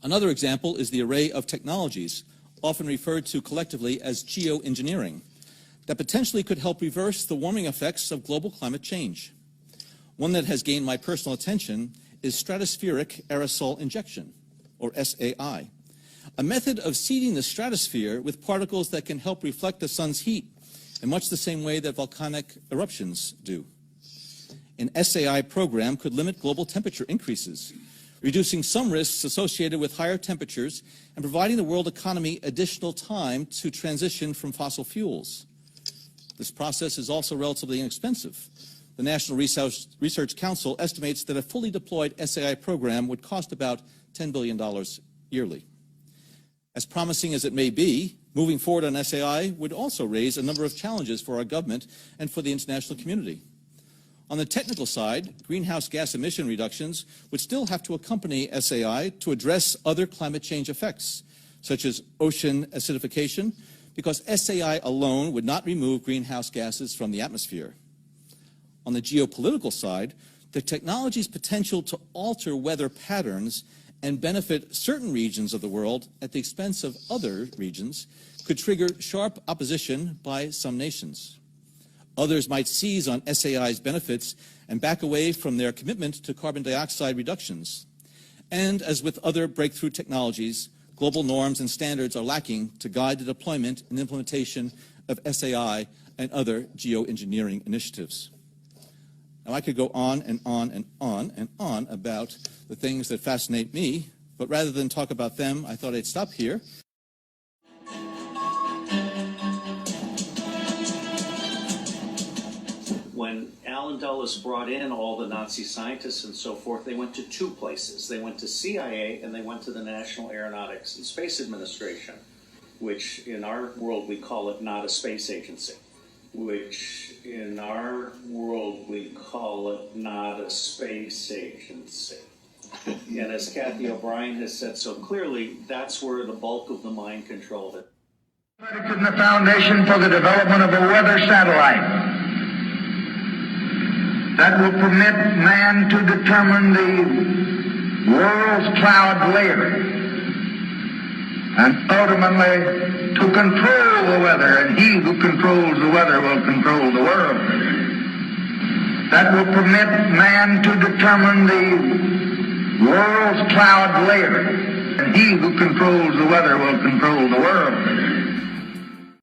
Another example is the array of technologies, often referred to collectively as geoengineering, that potentially could help reverse the warming effects of global climate change. One that has gained my personal attention is stratospheric aerosol injection, or SAI, a method of seeding the stratosphere with particles that can help reflect the sun's heat in much the same way that volcanic eruptions do. An SAI program could limit global temperature increases, reducing some risks associated with higher temperatures and providing the world economy additional time to transition from fossil fuels. This process is also relatively inexpensive. The National Research Council estimates that a fully deployed SAI program would cost about $10 billion yearly. As promising as it may be, moving forward on SAI would also raise a number of challenges for our government and for the international community. On the technical side, greenhouse gas emission reductions would still have to accompany SAI to address other climate change effects, such as ocean acidification, because SAI alone would not remove greenhouse gases from the atmosphere. On the geopolitical side, the technology's potential to alter weather patterns and benefit certain regions of the world at the expense of other regions could trigger sharp opposition by some nations. Others might seize on SAI's benefits and back away from their commitment to carbon dioxide reductions. And as with other breakthrough technologies, global norms and standards are lacking to guide the deployment and implementation of SAI and other geoengineering initiatives. Now, I could go on and on and on and on about the things that fascinate me, but rather than talk about them, I thought I'd stop here. When Allen Dulles brought in all the Nazi scientists and so forth, they went to two places. They went to CIA and they went to the National Aeronautics and Space Administration, which in our world we call it not a space agency. Which in our world we call it not a space agency. And as Kathy O'Brien has said so clearly, that's where the bulk of the mind control is. In the foundation for the development of a weather satellite that will permit man to determine the world's cloud layer and ultimately to control the weather, and he who controls the weather will control the world. That will permit man to determine the world's cloud layer, and he who controls the weather will control the world.